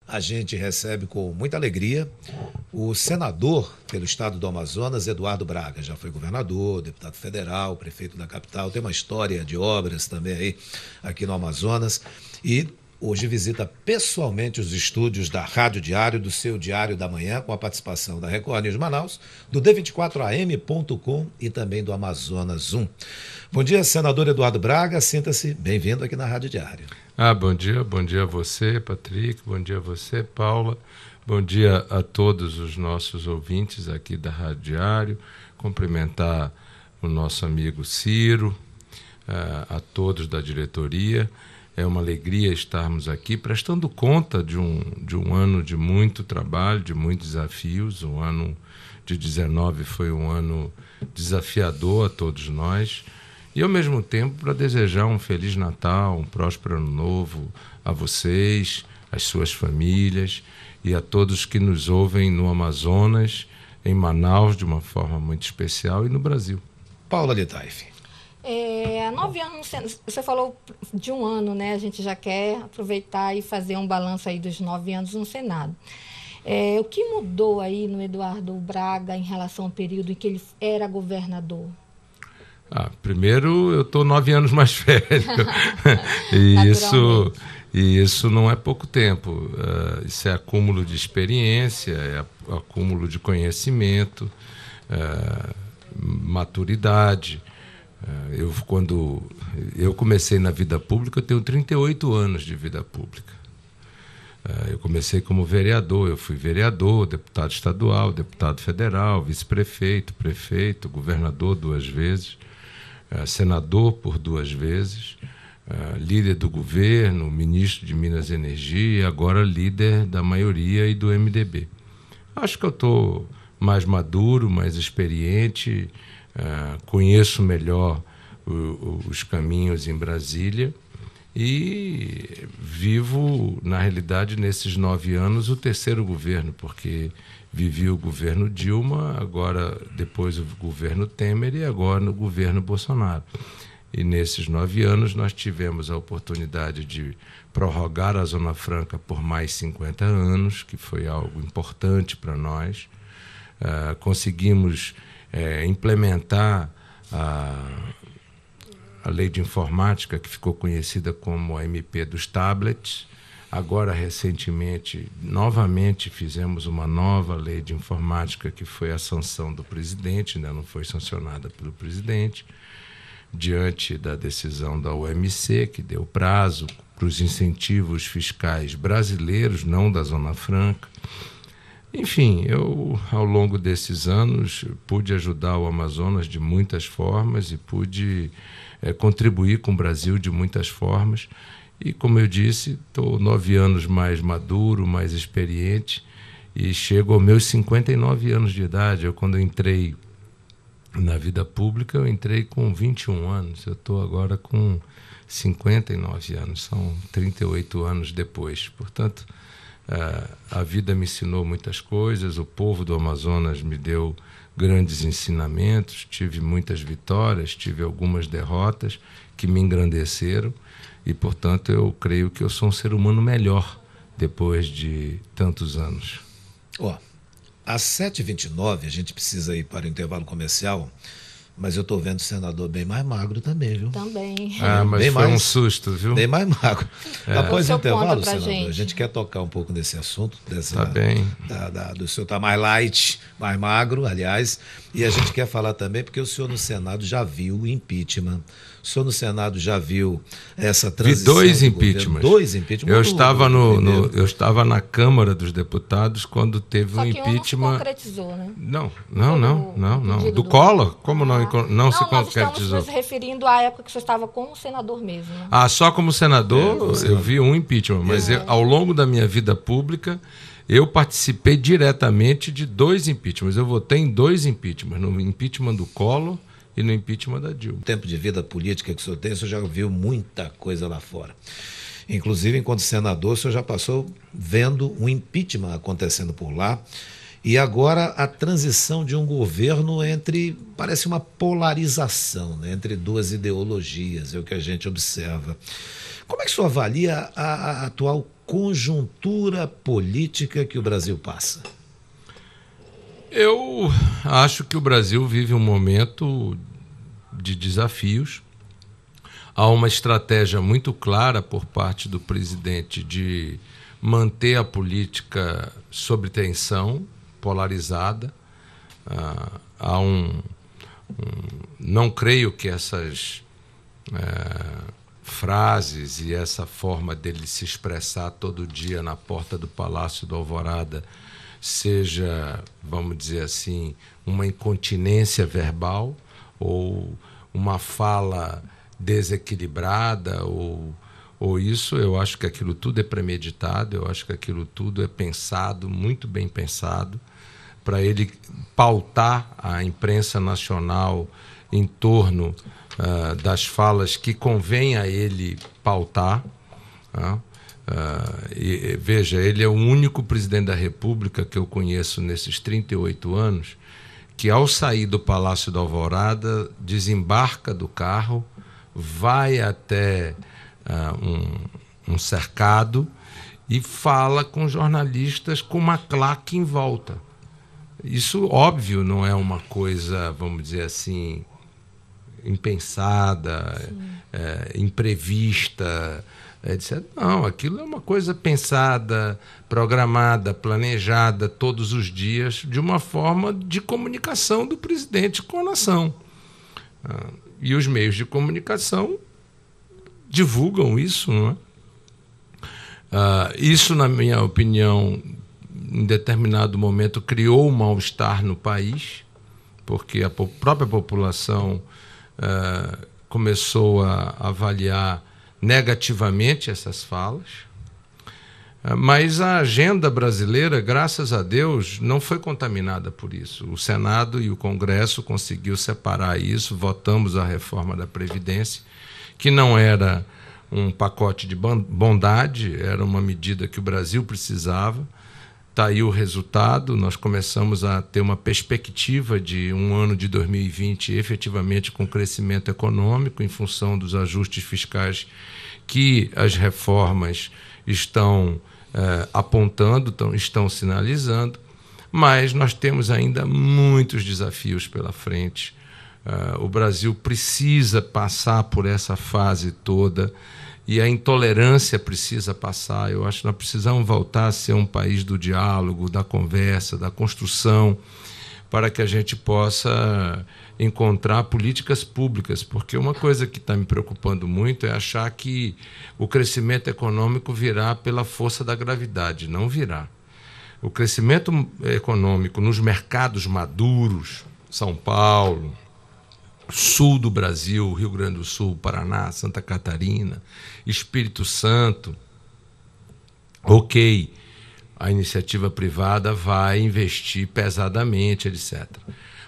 a gente recebe com muita alegria o senador pelo estado do Amazonas, Eduardo Braga. Já foi governador, deputado federal, prefeito da capital, tem uma história de obras também aí aqui no Amazonas e hoje visita pessoalmente os estúdios da Rádio Diário, do seu Diário da Manhã, com a participação da Record News Manaus, do D24AM.com e também do Amazonas 1. Bom dia, senador Eduardo Braga, sinta-se bem-vindo aqui na Rádio Diário. Bom dia a você, Patrick, bom dia a você, Paula, bom dia a todos os nossos ouvintes aqui da Rádio Diário, cumprimentar o nosso amigo Ciro, a todos da diretoria. É uma alegria estarmos aqui prestando conta de um ano de muito trabalho, de muitos desafios. O ano de 19 foi um ano desafiador a todos nós. E, ao mesmo tempo, para desejar um Feliz Natal, um próspero Ano Novo a vocês, às suas famílias e a todos que nos ouvem no Amazonas, em Manaus, de uma forma muito especial, e no Brasil. Paula Litaif. 9 anos, você falou de um ano, né? A gente já quer aproveitar e fazer um balanço aí dos 9 anos no Senado. O que mudou aí no Eduardo Braga em relação ao período em que ele era governador? Primeiro, eu estou 9 anos mais velho. E isso não é pouco tempo. Isso é acúmulo de experiência, é acúmulo de conhecimento, maturidade. Quando eu comecei na vida pública, eu tenho 38 anos de vida pública. Eu comecei como vereador, eu fui vereador, deputado estadual, deputado federal, vice-prefeito, prefeito, governador 2 vezes, senador por 2 vezes, líder do governo, ministro de Minas e Energia e agora líder da maioria e do MDB. Acho que eu estou mais maduro, mais experiente, conheço melhor os caminhos em Brasília e vivo, na realidade, nesses 9 anos, o 3º governo, porque vivi o governo Dilma, agora depois o governo Temer e agora no governo Bolsonaro. E nesses 9 anos nós tivemos a oportunidade de prorrogar a Zona Franca por mais 50 anos, que foi algo importante para nós. Conseguimos implementar a lei de informática, que ficou conhecida como a MP dos tablets. Agora, recentemente, novamente fizemos uma nova lei de informática, que foi a sanção do presidente, ainda não foi sancionada pelo presidente, diante da decisão da OMC, que deu prazo para os incentivos fiscais brasileiros, não da Zona Franca. Enfim, eu, ao longo desses anos, pude ajudar o Amazonas de muitas formas e pude contribuir com o Brasil de muitas formas. E, como eu disse, estou 9 anos mais maduro, mais experiente e chego aos meus 59 anos de idade. Quando eu entrei na vida pública, eu entrei com 21 anos. Eu estou agora com 59 anos, são 38 anos depois. Portanto, a vida me ensinou muitas coisas, o povo do Amazonas me deu grandes ensinamentos, tive muitas vitórias, tive algumas derrotas que me engrandeceram e, portanto, eu creio que eu sou um ser humano melhor depois de tantos anos. Às 7h29, a gente precisa ir para o intervalo comercial, mas eu estou vendo o senador bem mais magro também, viu? Também. Mas bem foi um susto, viu? Bem mais magro. Após o intervalo, senador, gente. A gente quer tocar um pouco desse assunto. Tá bem. Do senhor estar mais light, mais magro, aliás. E a gente quer falar também, porque o senhor no Senado já viu o impeachment. O senhor no Senado já viu essa transição? Vi 2 impeachments. 2 impeachments? Eu estava na Câmara dos Deputados quando teve um impeachment. Só que não se concretizou, né? Não. Do Collor? Como não se concretizou? Nós estamos nos referindo à época que o senhor estava como senador mesmo. Né? Só como senador eu vi um impeachment, mas ao longo da minha vida pública eu participei diretamente de 2 impeachments. Eu votei em 2 impeachments, no impeachment do Collor e no impeachment da Dilma. O tempo de vida política que o senhor tem, o senhor já viu muita coisa lá fora. Inclusive, enquanto senador, o senhor já passou vendo um impeachment acontecendo por lá E agora a transição de um governo parece uma polarização, né, entre duas ideologias, é o que a gente observa. Como é que o senhor avalia a atual conjuntura política que o Brasil passa? Eu acho que o Brasil vive um momento de desafios. Há uma estratégia muito clara por parte do presidente de manter a política sob tensão, polarizada. Não creio que essas frases e essa forma dele se expressar todo dia na porta do Palácio do Alvorada seja, vamos dizer assim, uma incontinência verbal ou uma fala desequilibrada ou isso. Eu acho que aquilo tudo é premeditado, eu acho que aquilo tudo é pensado, muito bem pensado, para ele pautar a imprensa nacional em torno das falas que convém a ele pautar. Veja, ele é o único presidente da República que eu conheço nesses 38 anos que, ao sair do Palácio da Alvorada, desembarca do carro, vai até um cercado e fala com jornalistas com uma claque em volta. Isso, óbvio, não é uma coisa, vamos dizer assim, impensada, imprevista, etc. Não, aquilo é uma coisa pensada, programada, planejada todos os dias, de uma forma de comunicação do presidente com a nação. E os meios de comunicação divulgam isso, não é? Isso, na minha opinião, em determinado momento criou um mal-estar no país, porque a própria população começou a avaliar negativamente essas falas. Mas a agenda brasileira, graças a Deus, não foi contaminada por isso. O Senado e o Congresso conseguiu separar isso, votamos a reforma da Previdência, que não era um pacote de bondade, era uma medida que o Brasil precisava. Está aí o resultado, nós começamos a ter uma perspectiva de um ano de 2020 efetivamente com crescimento econômico em função dos ajustes fiscais que as reformas estão apontando, estão sinalizando, mas nós temos ainda muitos desafios pela frente. O Brasil precisa passar por essa fase toda e a intolerância precisa passar. Eu acho que nós precisamos voltar a ser um país do diálogo, da conversa, da construção, para que a gente possa encontrar políticas públicas, porque uma coisa que está me preocupando muito é achar que o crescimento econômico virá pela força da gravidade. Não virá. O crescimento econômico nos mercados maduros, São Paulo, sul do Brasil, Rio Grande do Sul, Paraná, Santa Catarina, Espírito Santo, ok, a iniciativa privada vai investir pesadamente, etc.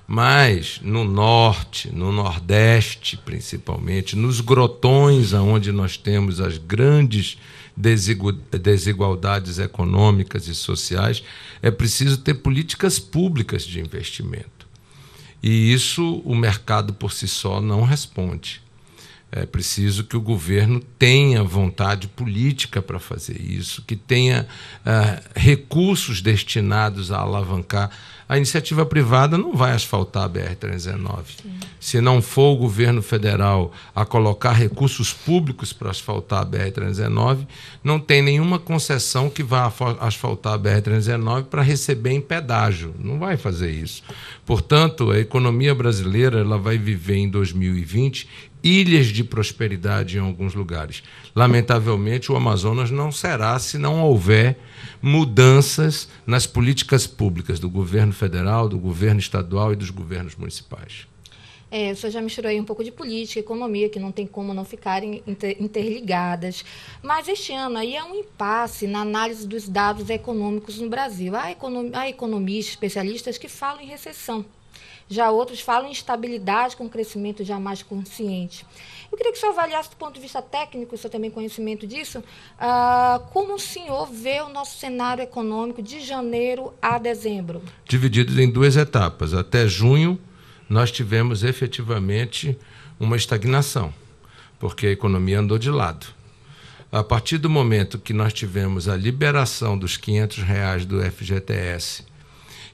Mas no norte, no nordeste principalmente, nos grotões onde nós temos as grandes desigualdades econômicas e sociais, é preciso ter políticas públicas de investimento. E isso o mercado por si só não responde. É preciso que o governo tenha vontade política para fazer isso, que tenha recursos destinados a alavancar. A iniciativa privada não vai asfaltar a BR-319. Se não for o governo federal a colocar recursos públicos para asfaltar a BR-319, não tem nenhuma concessão que vá asfaltar a BR-319 para receber em pedágio. Não vai fazer isso. Portanto, a economia brasileira ela vai viver em 2020 ilhas de prosperidade em alguns lugares. Lamentavelmente, o Amazonas não será se não houver mudanças nas políticas públicas do governo federal, do governo estadual e dos governos municipais. O senhor já misturou aí um pouco de política, economia, que não tem como não ficarem interligadas. Mas este ano aí é um impasse na análise dos dados econômicos no Brasil. Há economistas, especialistas que falam em recessão. Já outros falam em estabilidade com crescimento já mais consciente. Eu queria que o senhor avaliasse do ponto de vista técnico, o senhor tem conhecimento disso, como o senhor vê o nosso cenário econômico de janeiro a dezembro? Dividido em 2 etapas. Até junho, nós tivemos efetivamente uma estagnação, porque a economia andou de lado. A partir do momento que nós tivemos a liberação dos R$500 do FGTS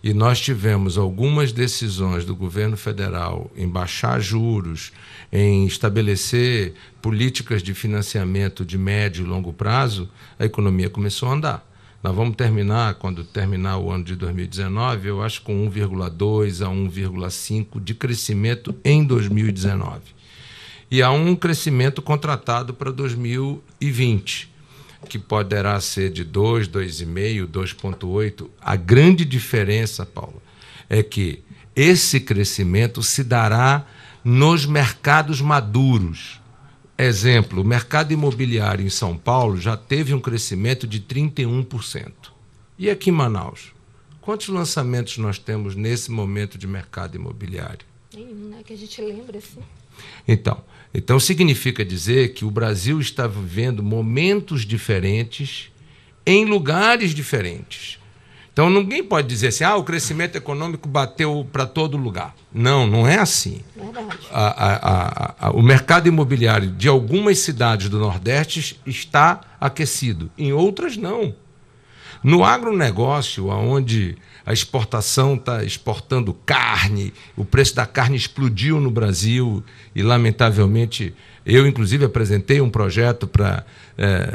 e nós tivemos algumas decisões do governo federal em baixar juros, em estabelecer políticas de financiamento de médio e longo prazo, a economia começou a andar. Nós vamos terminar, quando terminar o ano de 2019, eu acho com 1,2 a 1,5 de crescimento em 2019. E há um crescimento contratado para 2020, que poderá ser de 2, 2,5, 2,8. A grande diferença, Paula, é que esse crescimento se dará nos mercados maduros. Exemplo, o mercado imobiliário em São Paulo já teve um crescimento de 31%. E aqui em Manaus? Quantos lançamentos nós temos nesse momento de mercado imobiliário? Nenhum, né? Que a gente lembra, assim. Então significa dizer que o Brasil está vivendo momentos diferentes em lugares diferentes. Então ninguém pode dizer assim, o crescimento econômico bateu para todo lugar. Não, não é assim. Verdade. O mercado imobiliário de algumas cidades do Nordeste está aquecido, em outras não. No agronegócio, onde a exportação está exportando carne, o preço da carne explodiu no Brasil e, lamentavelmente, eu, inclusive, apresentei um projeto para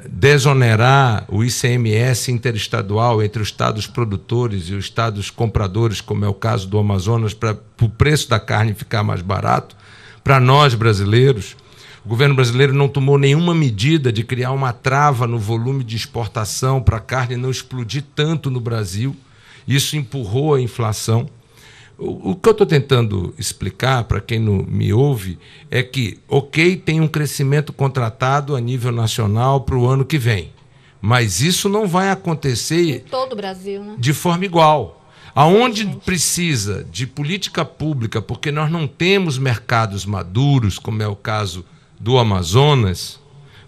desonerar o ICMS interestadual entre os estados produtores e os estados compradores, como é o caso do Amazonas, para o preço da carne ficar mais barato, para nós brasileiros. O governo brasileiro não tomou nenhuma medida de criar uma trava no volume de exportação para a carne não explodir tanto no Brasil. Isso empurrou a inflação. O que eu estou tentando explicar para quem não me ouve é que, tem um crescimento contratado a nível nacional para o ano que vem, mas isso não vai acontecer em todo o Brasil, né? De forma igual. Aonde precisa de política pública, porque nós não temos mercados maduros, como é o caso do Amazonas,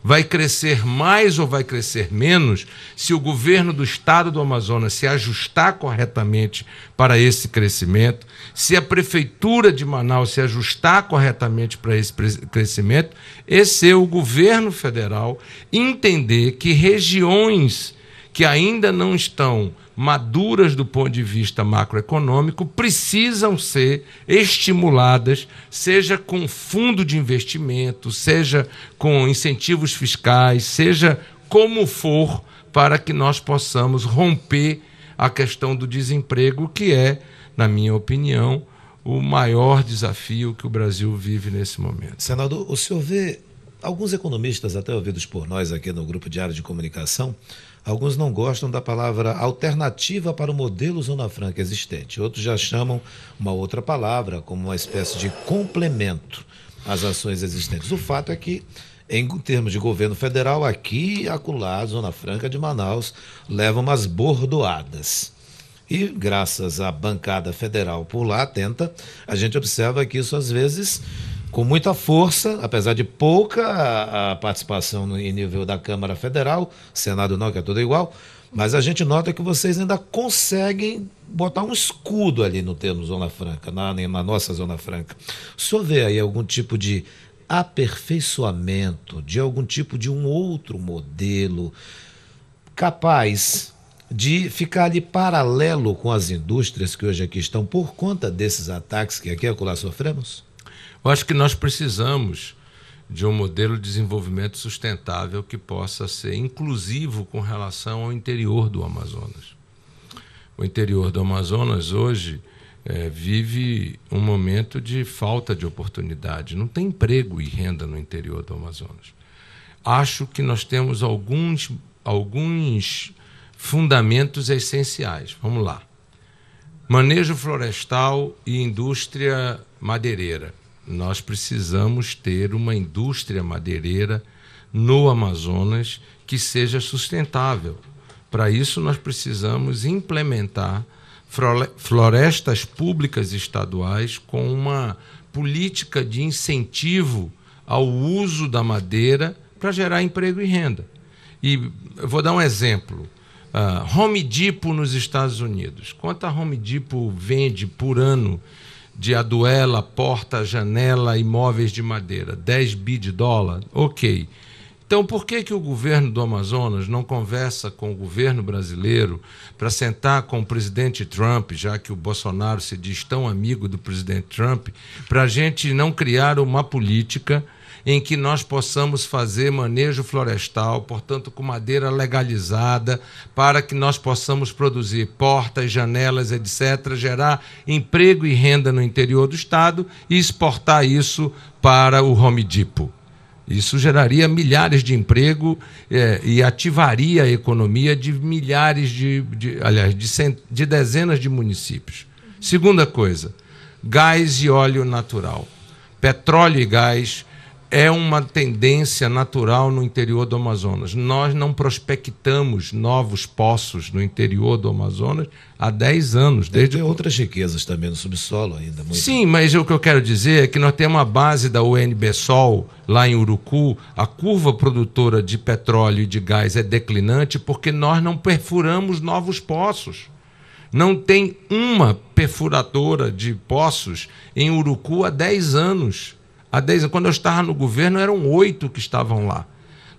vai crescer mais ou vai crescer menos se o governo do estado do Amazonas se ajustar corretamente para esse crescimento, se a prefeitura de Manaus se ajustar corretamente para esse crescimento, esse é o governo federal entender que regiões que ainda não estão maduras do ponto de vista macroeconômico precisam ser estimuladas, seja com fundo de investimento, seja com incentivos fiscais, seja como for, para que nós possamos romper a questão do desemprego, que é, na minha opinião, o maior desafio que o Brasil vive nesse momento. Senador, o senhor vê alguns economistas, até ouvidos por nós aqui no Grupo Diário de Comunicação, alguns não gostam da palavra alternativa para o modelo Zona Franca existente. Outros já chamam uma outra palavra, como uma espécie de complemento às ações existentes. O fato é que, em termos de governo federal, aqui e acolá, a Zona Franca de Manaus leva umas bordoadas. E, graças à bancada federal por lá atenta, a gente observa que isso, às vezes, com muita força, apesar de pouca a participação em nível da Câmara Federal, Senado não, que é tudo igual, mas a gente nota que vocês ainda conseguem botar um escudo ali no termo Zona Franca, na nossa Zona Franca. O senhor vê aí algum tipo de aperfeiçoamento, de algum tipo de um outro modelo capaz de ficar ali paralelo com as indústrias que hoje aqui estão por conta desses ataques que aqui e acolá sofremos? Eu acho que nós precisamos de um modelo de desenvolvimento sustentável que possa ser inclusivo com relação ao interior do Amazonas. O interior do Amazonas hoje vive um momento de falta de oportunidade. Não tem emprego e renda no interior do Amazonas. Acho que nós temos alguns fundamentos essenciais. Vamos lá. Manejo florestal e indústria madeireira. Nós precisamos ter uma indústria madeireira no Amazonas que seja sustentável. Para isso, nós precisamos implementar florestas públicas estaduais com uma política de incentivo ao uso da madeira para gerar emprego e renda. E eu vou dar um exemplo. Home Depot nos Estados Unidos. Quanto a Home Depot vende por ano de aduela, porta, janela e móveis de madeira? 10 bi de dólar? Ok. Então, por que o governo do Amazonas não conversa com o governo brasileiro para sentar com o presidente Trump, já que o Bolsonaro se diz tão amigo do presidente Trump, para a gente não criar uma política em que nós possamos fazer manejo florestal, portanto, com madeira legalizada, para que nós possamos produzir portas, janelas, etc., gerar emprego e renda no interior do estado e exportar isso para o Home Depot. Isso geraria milhares de emprego e ativaria a economia de milhares de dezenas de municípios. Segunda coisa, gás e óleo natural. Petróleo e gás é uma tendência natural no interior do Amazonas. Nós não prospectamos novos poços no interior do Amazonas há 10 anos. Tem outras riquezas também no subsolo ainda. Muito. Sim, mas o que eu quero dizer é que nós temos uma base da UNB-Sol, lá em Urucu. A curva produtora de petróleo e de gás é declinante porque nós não perfuramos novos poços. Não tem uma perfuradora de poços em Urucu há 10 anos. Quando eu estava no governo, eram 8 que estavam lá.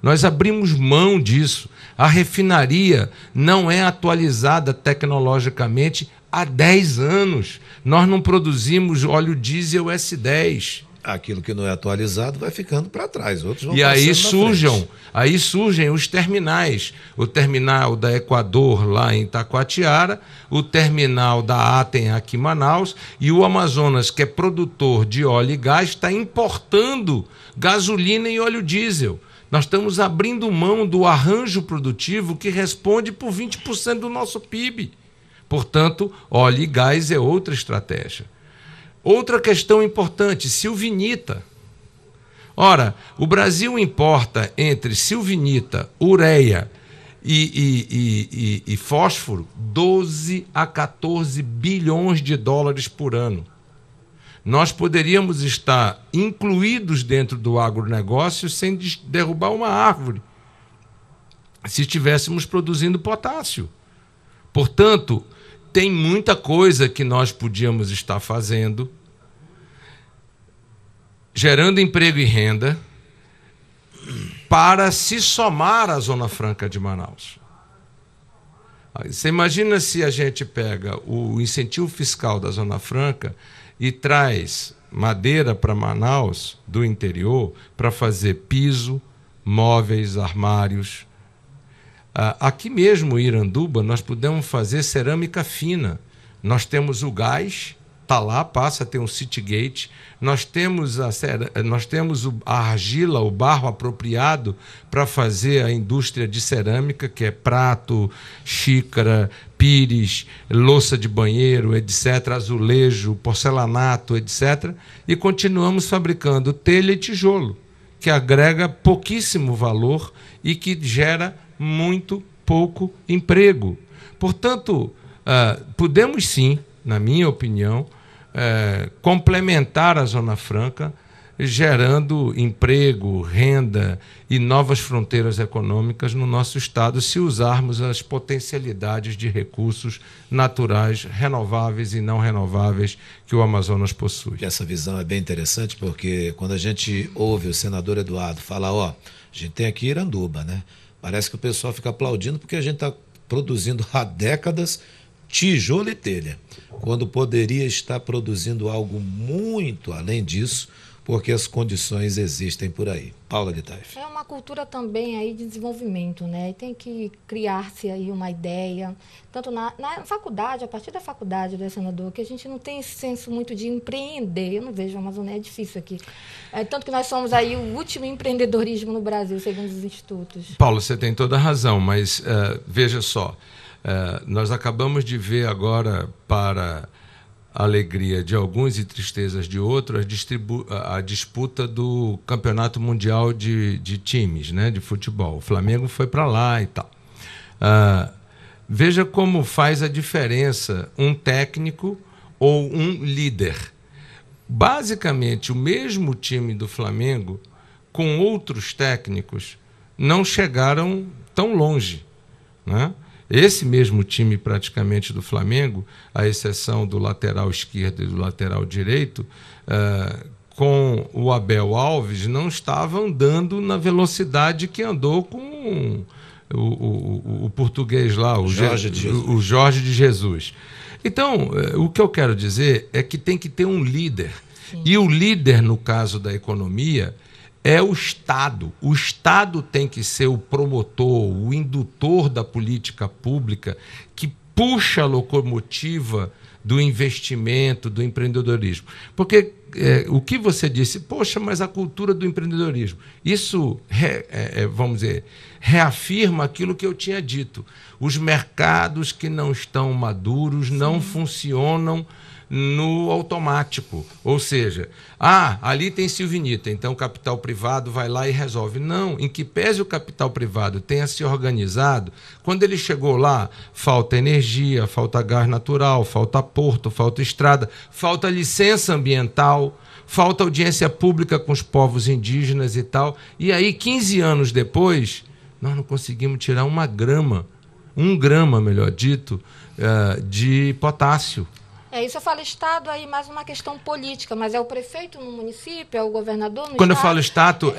Nós abrimos mão disso. A refinaria não é atualizada tecnologicamente há 10 anos. Nós não produzimos óleo diesel S10. Aquilo que não é atualizado vai ficando para trás. Outros vão e aí surgem os terminais. O terminal da Equador, lá em Taquatiara, o terminal da Atem, aqui em Manaus, e o Amazonas, que é produtor de óleo e gás, está importando gasolina e óleo diesel. Nós estamos abrindo mão do arranjo produtivo que responde por 20% do nosso PIB. Portanto, óleo e gás é outra estratégia. Outra questão importante, silvinita. Ora, o Brasil importa entre silvinita, ureia e fósforo 12 a 14 bilhões de dólares por ano. Nós poderíamos estar incluídos dentro do agronegócio sem derrubar uma árvore, se estivéssemos produzindo potássio. Portanto, tem muita coisa que nós podíamos estar fazendo, gerando emprego e renda, para se somar à Zona Franca de Manaus. Você imagina se a gente pega o incentivo fiscal da Zona Franca e traz madeira para Manaus, do interior, para fazer piso, móveis, armários. Aqui mesmo em Iranduba, nós podemos fazer cerâmica fina. Nós temos o gás, está lá, passa a ter um Citygate. Nós temos a argila, o barro apropriado para fazer a indústria de cerâmica, que é prato, xícara, pires, louça de banheiro, etc., azulejo, porcelanato, etc. E continuamos fabricando telha e tijolo, que agrega pouquíssimo valor e que gera muito pouco emprego. Portanto, podemos sim, na minha opinião, complementar a Zona Franca, gerando emprego, renda e novas fronteiras econômicas no nosso estado, se usarmos as potencialidades de recursos naturais, renováveis e não renováveis que o Amazonas possui. Essa visão é bem interessante, porque quando a gente ouve o senador Eduardo falar, a gente tem aqui Iranduba, né? Parece que o pessoal fica aplaudindo porque a gente está produzindo há décadas tijolo e telha, quando poderia estar produzindo algo muito além disso, porque as condições existem por aí. Paula de Taif. É uma cultura também aí de desenvolvimento, né? E tem que criar-se aí uma ideia, tanto na faculdade, a partir da faculdade, né, senador, que a gente não tem esse senso muito de empreender. Eu não vejo a Amazônia, é difícil aqui. Tanto que nós somos aí o último empreendedorismo no Brasil, segundo os institutos. Paulo, você tem toda a razão, mas veja só, nós acabamos de ver agora, para a alegria de alguns e tristezas de outros, a disputa do Campeonato Mundial de times, né, de futebol. O Flamengo foi para lá e tal. Veja como faz a diferença um técnico ou um líder. Basicamente, o mesmo time do Flamengo, com outros técnicos, não chegaram tão longe, né? Esse mesmo time, praticamente, do Flamengo, à exceção do lateral esquerdo e do lateral direito, com o Abel Alves, não estava andando na velocidade que andou com o português lá, o Jorge de Jesus. Então, o que eu quero dizer é que tem que ter um líder. Sim. E o líder, no caso da economia, é o Estado. O Estado tem que ser o promotor, o indutor da política pública que puxa a locomotiva do investimento, do empreendedorismo. Porque o que você disse, poxa, mas a cultura do empreendedorismo, isso, vamos dizer, reafirma aquilo que eu tinha dito. Os mercados que não estão maduros não funcionam no automático. Ou seja, ali tem Silvinita, então o capital privado vai lá e resolve. Não, em que pese o capital privado tenha se organizado, quando ele chegou lá, falta energia, falta gás natural, falta porto, falta estrada, falta licença ambiental, falta audiência pública com os povos indígenas e tal. E aí, 15 anos depois, nós não conseguimos tirar um grama, melhor dito, de potássio. Isso eu falo Estado, aí mais uma questão política, mas é o prefeito no município, é o governador no Quando Estado? eu falo Estado,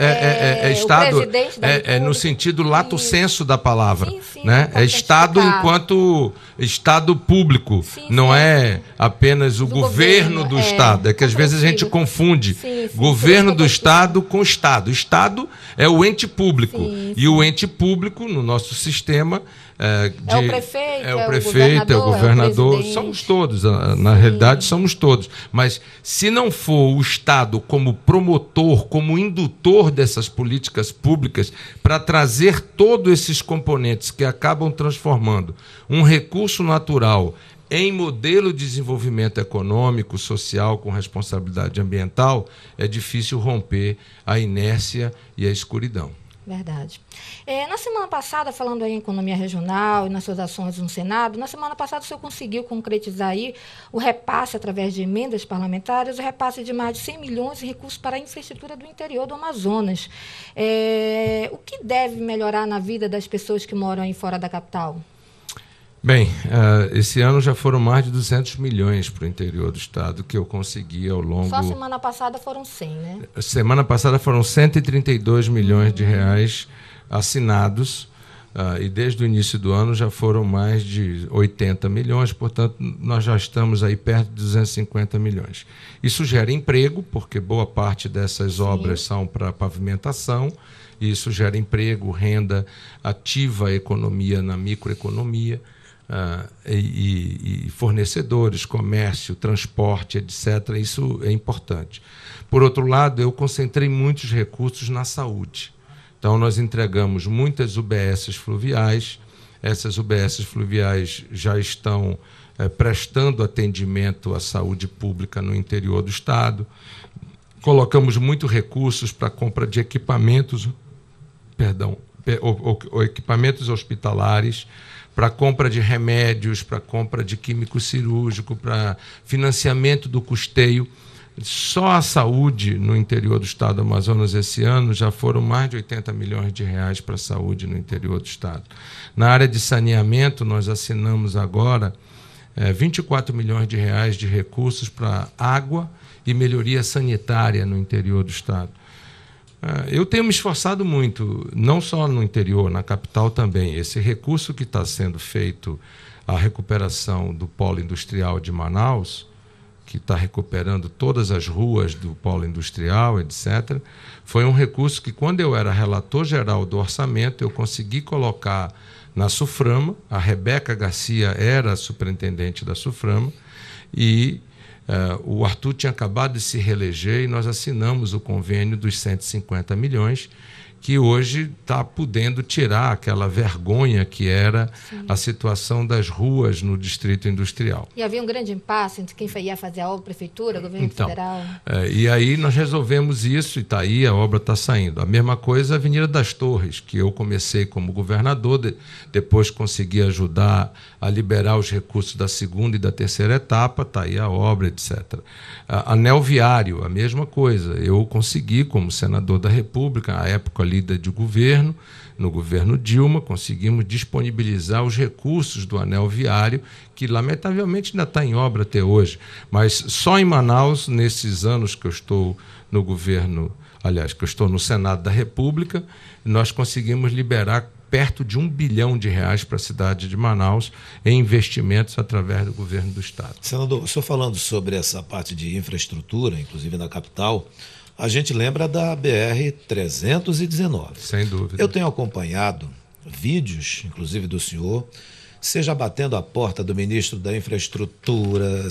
Estado o presidente da República. No sentido lato sensu da palavra. Sim, né? É Estado enquanto Estado público, não é apenas o governo do Estado. É que às vezes a gente confunde governo do Estado com Estado. Estado é o ente público. E o ente público, no nosso sistema, é o prefeito, é o governador, somos todos, na realidade somos todos. Mas se não for o Estado como promotor, como indutor dessas políticas públicas para trazer todos esses componentes que acabam transformando um recurso natural em modelo de desenvolvimento econômico, social, com responsabilidade ambiental, é difícil romper a inércia e a escuridão. Verdade. Na semana passada, falando aí em economia regional e nas suas ações no Senado, na semana passada o senhor conseguiu concretizar aí o repasse, através de emendas parlamentares, o repasse de mais de 100 milhões em recursos para a infraestrutura do interior do Amazonas. O que deve melhorar na vida das pessoas que moram aí fora da capital? Bem, esse ano já foram mais de 200 milhões para o interior do estado que eu consegui ao longo... Só semana passada foram 100, né? Semana passada foram 132 milhões de reais assinados e desde o início do ano já foram mais de 80 milhões, portanto nós já estamos aí perto de 250 milhões. Isso gera emprego, porque boa parte dessas obras são para pavimentação, e isso gera emprego, renda, ativa a economia na microeconomia, e fornecedores, comércio, transporte, etc. Isso é importante. Por outro lado, eu concentrei muitos recursos na saúde. Então, nós entregamos muitas UBSs fluviais. Essas UBSs fluviais já estão prestando atendimento à saúde pública no interior do estado. Colocamos muitos recursos para a compra de equipamentos, equipamentos hospitalares, para compra de remédios, para compra de químico cirúrgico, para financiamento do custeio. Só a saúde no interior do estado do Amazonas esse ano já foram mais de 80 milhões de reais para a saúde no interior do estado. Na área de saneamento, nós assinamos agora 24 milhões de reais de recursos para água e melhoria sanitária no interior do estado. Eu tenho me esforçado muito, não só no interior, na capital também. Esse recurso que está sendo feito, a recuperação do polo industrial de Manaus, que está recuperando todas as ruas do polo industrial, etc., foi um recurso que, quando eu era relator geral do orçamento, eu consegui colocar na SUFRAMA. A Rebeca Garcia era a superintendente da SUFRAMA, e o Arthur tinha acabado de se reeleger e nós assinamos o convênio dos 150 milhões, que hoje está podendo tirar aquela vergonha que era a situação das ruas no Distrito Industrial. E havia um grande impasse entre quem ia fazer a obra, prefeitura, governo federal. E aí nós resolvemos isso e está aí, a obra está saindo. A mesma coisa a Avenida das Torres, que eu comecei como governador, depois consegui ajudar a liberar os recursos da segunda e da terceira etapa, está aí a obra, etc. Anel viário, a mesma coisa. Eu consegui, como senador da República, na época ali de governo, no governo Dilma, conseguimos disponibilizar os recursos do anel viário, que lamentavelmente ainda está em obra até hoje. Mas só em Manaus, nesses anos que eu estou no governo, aliás, que eu estou no Senado da República, nós conseguimos liberar perto de R$1 bilhão para a cidade de Manaus em investimentos através do governo do Estado. Senador, o senhor falando sobre essa parte de infraestrutura, inclusive na capital, a gente lembra da BR-319. Sem dúvida. Eu tenho acompanhado vídeos, inclusive do senhor, seja batendo a porta do ministro da Infraestrutura,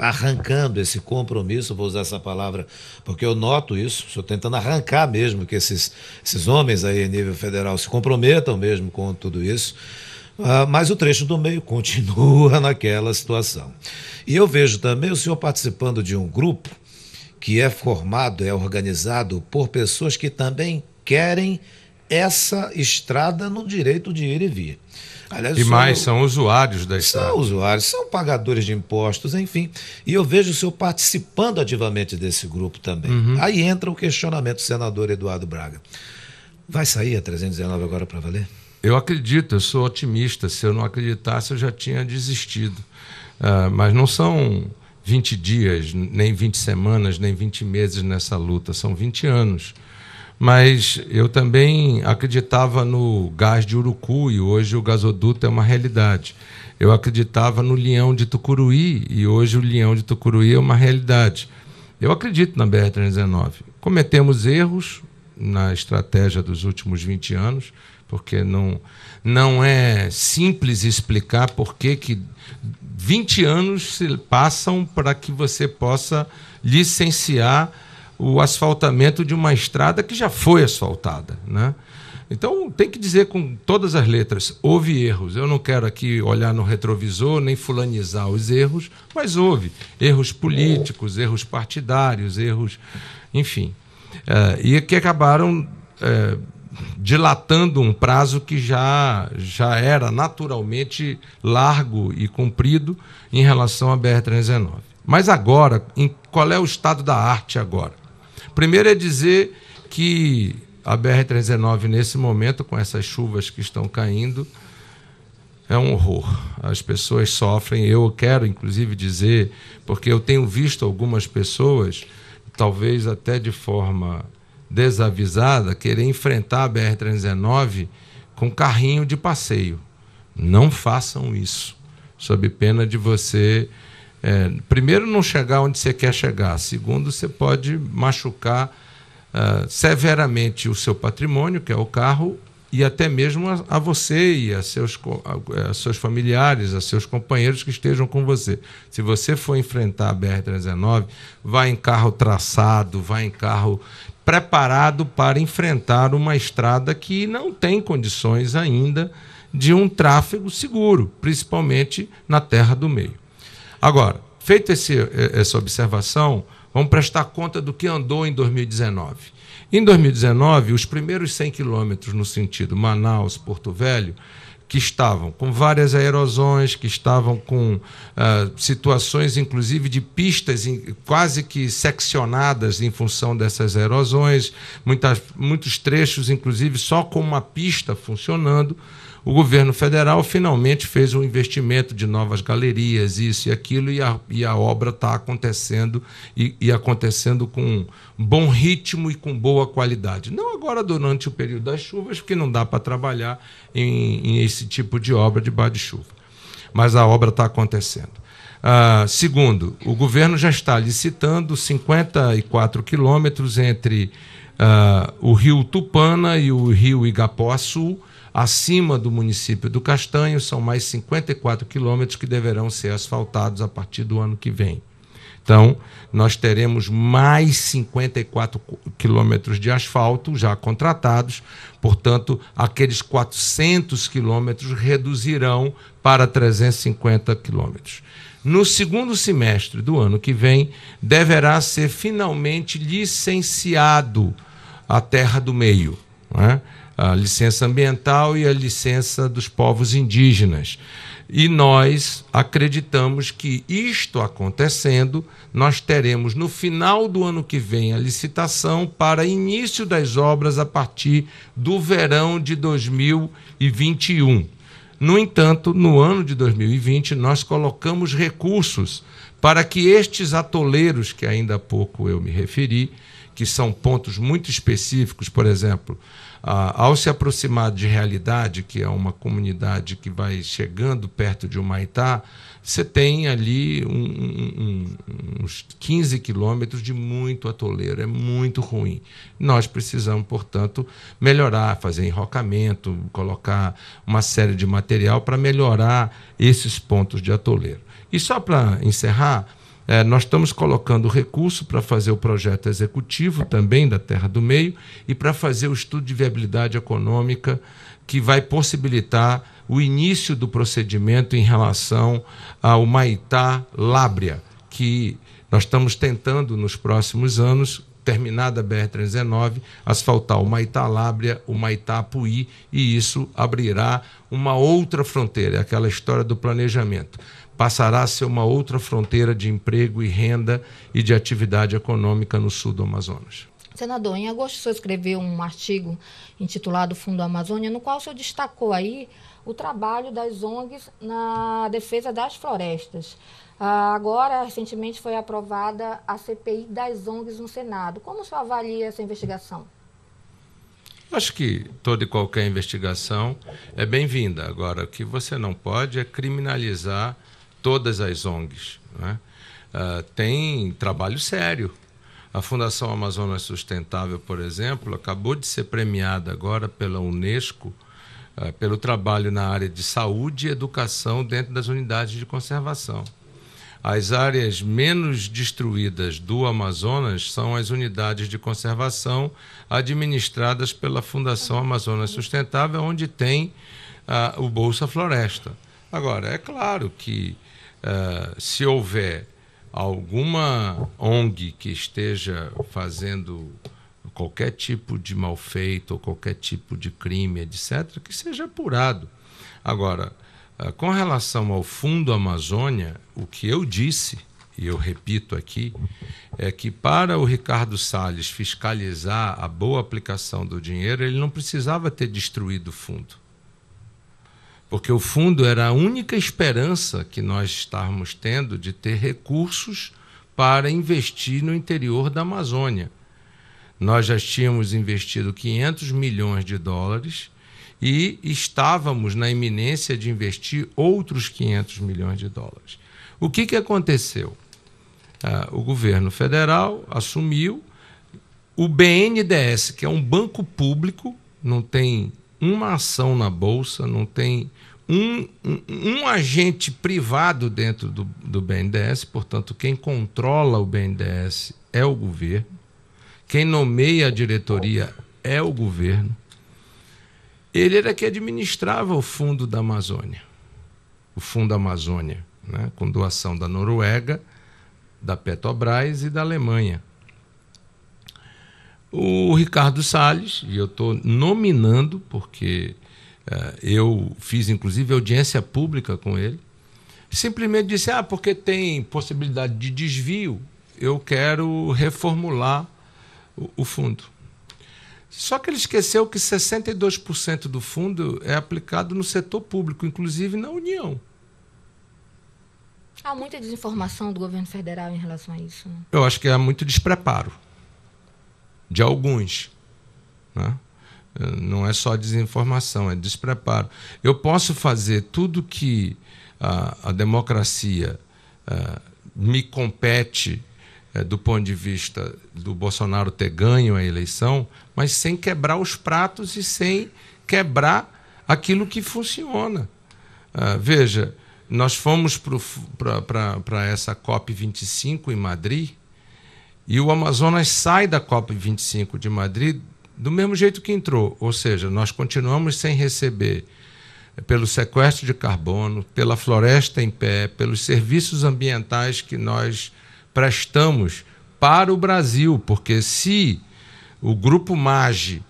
arrancando esse compromisso, vou usar essa palavra, porque eu noto isso, estou tentando arrancar mesmo que esses homens aí em nível federal se comprometam mesmo com tudo isso, mas o trecho do meio continua naquela situação. E eu vejo também o senhor participando de um grupo que é formado, é organizado por pessoas que também querem essa estrada no direito de ir e vir. Aliás, são usuários da estrada. São usuários, são pagadores de impostos, enfim. E eu vejo o senhor participando ativamente desse grupo também. Aí entra o questionamento do senador Eduardo Braga. Vai sair a 319 agora para valer? Eu acredito, eu sou otimista. Se eu não acreditasse, eu já tinha desistido. Mas não são 20 dias, nem 20 semanas, nem 20 meses nessa luta, são 20 anos. Mas eu também acreditava no gás de Urucu e hoje o gasoduto é uma realidade. Eu acreditava no Leão de Tucuruí e hoje o Leão de Tucuruí é uma realidade. Eu acredito na BR-319. Cometemos erros na estratégia dos últimos 20 anos, porque não é simples explicar por que 20 anos se passam para que você possa licenciar o asfaltamento de uma estrada que já foi asfaltada, né? Então, tem que dizer com todas as letras, houve erros. Eu não quero aqui olhar no retrovisor, nem fulanizar os erros, mas houve erros políticos, erros partidários, erros, enfim. E que acabaram dilatando um prazo que já era naturalmente largo e comprido em relação à BR-319. Mas agora, qual é o estado da arte agora? Primeiro é dizer que a BR-319, nesse momento, com essas chuvas que estão caindo, é um horror. As pessoas sofrem. Eu quero, inclusive, dizer, porque eu tenho visto algumas pessoas, talvez até de forma desavisada, querer enfrentar a BR-319 com carrinho de passeio. Não façam isso, sob pena de você... primeiro, não chegar onde você quer chegar. Segundo, você pode machucar severamente o seu patrimônio, que é o carro, e até mesmo a você e a seus familiares, a seus companheiros que estejam com você. Se você for enfrentar a BR-319, vá em carro traçado, vá em carro preparado para enfrentar uma estrada que não tem condições ainda de um tráfego seguro, principalmente na terra do meio. Agora, feita essa observação, vamos prestar conta do que andou em 2019. Em 2019, os primeiros 100 quilômetros no sentido Manaus-Porto Velho, que estavam com várias aerosões, que estavam com situações, inclusive, de pistas quase que seccionadas em função dessas aerosões, muitos trechos, inclusive, só com uma pista funcionando. O governo federal finalmente fez um investimento de novas galerias, isso e aquilo, e a obra está acontecendo e acontecendo com bom ritmo e com boa qualidade. Não agora durante o período das chuvas, porque não dá para trabalhar em esse tipo de obra debaixo de chuva. Mas a obra está acontecendo. Segundo, o governo já está licitando 54 quilômetros entre o rio Tupana e o rio Igapoaçu, acima do município do Castanho. São mais 54 quilômetros que deverão ser asfaltados a partir do ano que vem. Então, nós teremos mais 54 quilômetros de asfalto já contratados, portanto, aqueles 400 quilômetros reduzirão para 350 quilômetros. No segundo semestre do ano que vem, deverá ser finalmente licenciado a Terra do Meio, né? A licença ambiental e a licença dos povos indígenas. E nós acreditamos que, isto acontecendo, nós teremos no final do ano que vem a licitação para início das obras a partir do verão de 2021. No entanto, no ano de 2020, nós colocamos recursos para que estes atoleiros, que ainda há pouco eu me referi, que são pontos muito específicos, por exemplo, ao se aproximar de Realidade, que é uma comunidade que vai chegando perto de Humaitá, você tem ali uns 15 quilômetros de muito atoleiro, é muito ruim. Nós precisamos, portanto, melhorar, fazer enrocamento, colocar uma série de material para melhorar esses pontos de atoleiro. E só para encerrar, nós estamos colocando recurso para fazer o projeto executivo também da Terra do Meio e para fazer o estudo de viabilidade econômica que vai possibilitar o início do procedimento em relação ao Humaitá-Lábrea, que nós estamos tentando, nos próximos anos, terminada a BR-319, asfaltar o Humaitá-Lábrea, o Humaitá-Apuí, e isso abrirá uma outra fronteira, aquela história do planejamento. Passará a ser uma outra fronteira de emprego e renda e de atividade econômica no sul do Amazonas. Senador, em agosto o senhor escreveu um artigo intitulado Fundo Amazônia, no qual o senhor destacou aí o trabalho das ONGs na defesa das florestas. Agora, recentemente, foi aprovada a CPI das ONGs no Senado. Como o senhor avalia essa investigação? Acho que toda e qualquer investigação é bem-vinda. Agora, o que você não pode é criminalizar todas as ONGs, né? Tem trabalho sério. A Fundação Amazonas Sustentável, por exemplo, acabou de ser premiada agora pela Unesco pelo trabalho na área de saúde e educação dentro das unidades de conservação. As áreas menos destruídas do Amazonas são as unidades de conservação administradas pela Fundação Amazonas Sustentável, onde tem o Bolsa Floresta. Agora, é claro que se houver alguma ONG que esteja fazendo qualquer tipo de malfeito ou qualquer tipo de crime, etc., que seja apurado. Agora, com relação ao Fundo Amazônia, o que eu disse, e eu repito aqui, é que para o Ricardo Salles fiscalizar a boa aplicação do dinheiro, ele não precisava ter destruído o fundo. Porque o fundo era a única esperança que nós estávamos tendo de ter recursos para investir no interior da Amazônia. Nós já tínhamos investido 500 milhões de dólares e estávamos na iminência de investir outros 500 milhões de dólares. O que aconteceu? O governo federal assumiu, o BNDES, que é um banco público, não tem uma ação na Bolsa, não tem um agente privado dentro do BNDES, portanto, quem controla o BNDES é o governo, quem nomeia a diretoria é o governo. Ele era que administrava o Fundo da Amazônia, o Fundo Amazônia, né, com doação da Noruega, da Petrobras e da Alemanha. O Ricardo Salles, e eu estou nominando, porque eu fiz inclusive audiência pública com ele, simplesmente disse, porque tem possibilidade de desvio, eu quero reformular o fundo. Só que ele esqueceu que 62% do fundo é aplicado no setor público, inclusive na União. Há muita desinformação do governo federal em relação a isso, né? Eu acho que há muito despreparo de alguns, né? Não é só desinformação, é despreparo. Eu posso fazer tudo que a democracia me compete do ponto de vista do Bolsonaro ter ganho a eleição, mas sem quebrar os pratos e sem quebrar aquilo que funciona. Veja, nós fomos para essa COP25 em Madrid, e o Amazonas sai da COP25 de Madrid do mesmo jeito que entrou, ou seja, nós continuamos sem receber pelo sequestro de carbono, pela floresta em pé, pelos serviços ambientais que nós prestamos para o Brasil, porque se o Grupo MAGE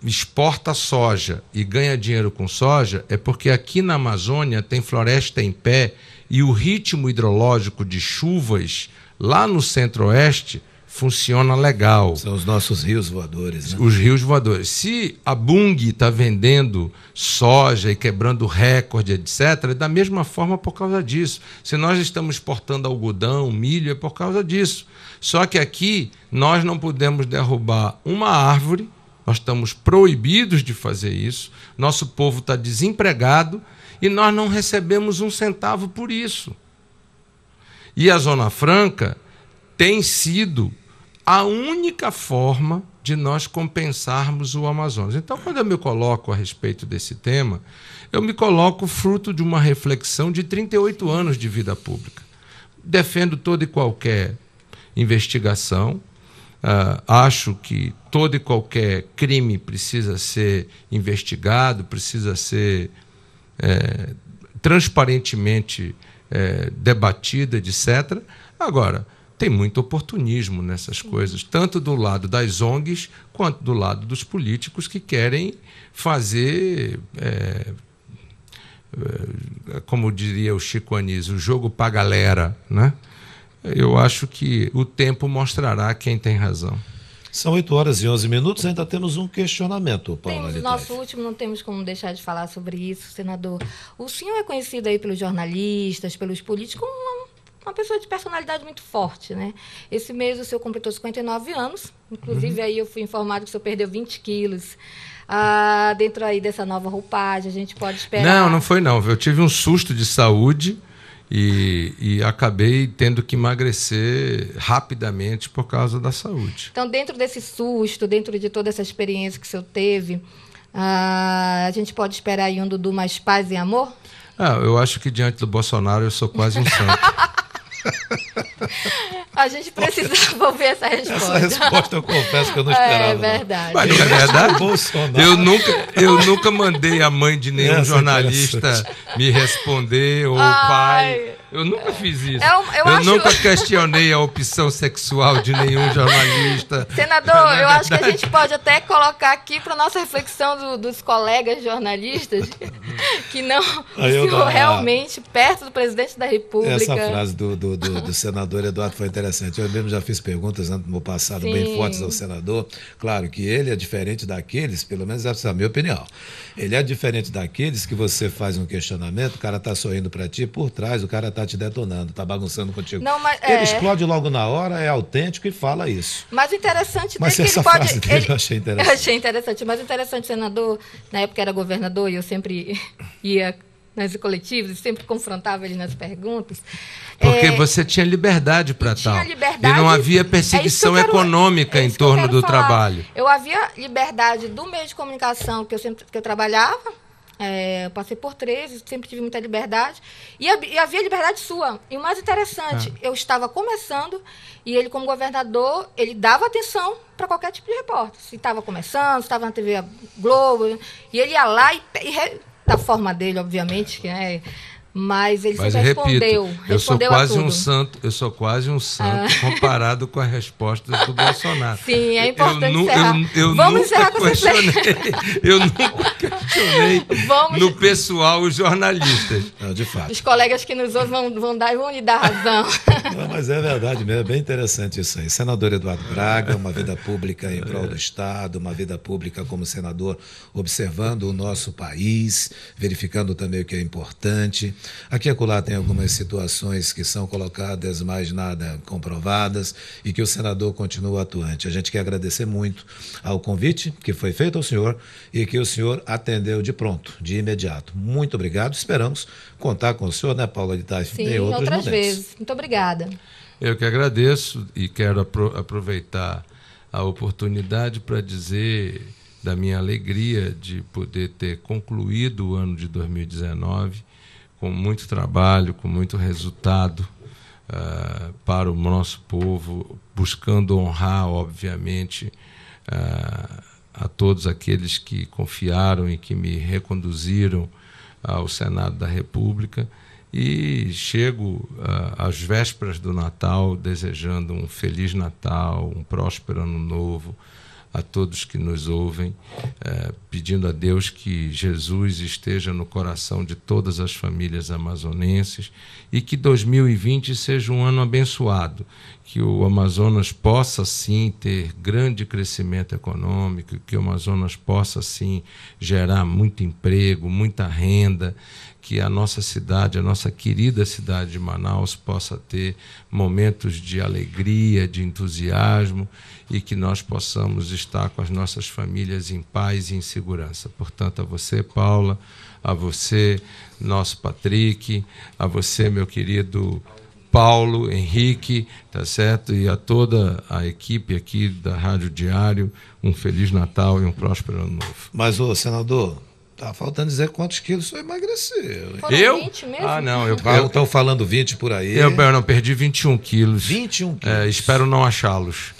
exporta soja e ganha dinheiro com soja, é porque aqui na Amazônia tem floresta em pé e o ritmo hidrológico de chuvas lá no centro-oeste funciona legal. São os nossos rios voadores, né? Os rios voadores. Se a Bunge está vendendo soja e quebrando recorde, etc., é da mesma forma por causa disso. Se nós estamos exportando algodão, milho, é por causa disso. Só que aqui nós não podemos derrubar uma árvore, nós estamos proibidos de fazer isso, nosso povo está desempregado e nós não recebemos um centavo por isso. E a Zona Franca tem sido a única forma de nós compensarmos o Amazonas. Então, quando eu me coloco a respeito desse tema, eu me coloco fruto de uma reflexão de 38 anos de vida pública. Defendo toda e qualquer investigação, acho que todo e qualquer crime precisa ser investigado, precisa ser transparentemente debatido, etc. Agora, tem muito oportunismo nessas coisas, tanto do lado das ONGs quanto do lado dos políticos que querem fazer, como diria o Chico Anísio, o jogo pra galera, né? Eu acho que o tempo mostrará quem tem razão. São 8h11, ainda temos um questionamento, Paula. Temos o nosso último, não temos como deixar de falar sobre isso, senador. O senhor é conhecido aí pelos jornalistas, pelos políticos, como uma pessoa de personalidade muito forte, né? Esse mês o senhor completou 59 anos, inclusive aí eu fui informado que o senhor perdeu 20 quilos. Dentro aí dessa nova roupagem, a gente pode esperar... Não foi não. Eu tive um susto de saúde e acabei tendo que emagrecer rapidamente por causa da saúde. Então, dentro desse susto, dentro de toda essa experiência que o senhor teve, a gente pode esperar aí um Dudu mais paz e amor? Eu acho que diante do Bolsonaro eu sou quase um santo. A gente precisava ouvir essa resposta. Essa resposta eu confesso que eu não esperava. É verdade. Mas não é verdade? Eu nunca mandei a mãe de nenhum jornalista me responder ou o pai. Eu nunca fiz isso. Eu nunca questionei a opção sexual de nenhum jornalista. Senador, eu acho que a gente pode até colocar aqui para nossa reflexão dos colegas jornalistas que não estão realmente perto do presidente da República. Essa frase do senador Eduardo foi interessante. Eu mesmo já fiz perguntas no meu passado bem fortes ao senador. Claro que ele é diferente daqueles, pelo menos essa é a minha opinião. Ele é diferente daqueles que você faz um questionamento, o cara está sorrindo para ti, por trás o cara está te detonando, está bagunçando contigo. Não, mas, ele explode logo na hora, é autêntico e fala isso. Mas o interessante é que ele pode... eu achei interessante. Eu achei interessante, mas o interessante, senador, na época era governador e eu sempre ia nas coletivas e sempre confrontava ele nas perguntas. Porque você tinha liberdade para tal. Liberdade, e não havia perseguição econômica em torno do trabalho. Eu havia liberdade do meio de comunicação que eu trabalhava. Eu passei por 13, sempre tive muita liberdade. E havia liberdade sua. E o mais interessante, eu estava começando e ele, como governador, ele dava atenção para qualquer tipo de repórter. Se estava começando, se estava na TV Globo, e ele ia lá da forma dele, obviamente, que é... Mas ele sempre respondeu. Eu sou quase um santo comparado com as respostas do Bolsonaro. Sim, é importante encerrar. Vamos encerrar com essa Eu nunca questionei no pessoal os jornalistas. Não, de fato. Os colegas que nos ouvem vão lhe dar razão. Não, mas é verdade mesmo, é bem interessante isso aí. Senador Eduardo Braga, uma vida pública em prol do Estado, uma vida pública como senador, observando o nosso país, verificando também o que é importante. Aqui e acolá tem algumas situações que são colocadas, mas nada comprovadas, e que o senador continua atuante. A gente quer agradecer muito ao convite que foi feito ao senhor e que o senhor atendeu de pronto, de imediato. Muito obrigado. Esperamos contar com o senhor, né, Paula de Taif? Sim, outras vezes. Muito obrigada. Eu que agradeço e quero aproveitar a oportunidade para dizer da minha alegria de poder ter concluído o ano de 2019 com muito trabalho, com muito resultado para o nosso povo, buscando honrar, obviamente, a todos aqueles que confiaram e que me reconduziram ao Senado da República. E chego às vésperas do Natal desejando um Feliz Natal, um próspero Ano Novo a todos que nos ouvem, pedindo a Deus que Jesus esteja no coração de todas as famílias amazonenses e que 2020 seja um ano abençoado, que o Amazonas possa sim ter grande crescimento econômico, que o Amazonas possa sim gerar muito emprego, muita renda, que a nossa cidade, a nossa querida cidade de Manaus possa ter momentos de alegria, de entusiasmo e que nós possamos estar com as nossas famílias em paz e em segurança. Portanto, a você, Paula, a você, nosso Patrick, a você, meu querido Paulo, Henrique, tá certo? E a toda a equipe aqui da Rádio Diário, um Feliz Natal e um próspero Ano Novo. Mas, ô, senador, tá faltando dizer quantos quilos o senhor emagreceu. Foram Eu? 20 mesmo? Ah, não. Estão falando 20 por aí. Eu não, perdi 21 quilos. 21 quilos. Espero não achá-los.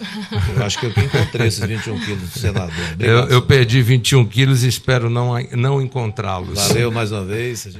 Eu acho que eu encontrei esses 21 quilos do senador. Obrigado, Eu perdi 21 quilos e espero não encontrá-los. Valeu mais uma vez.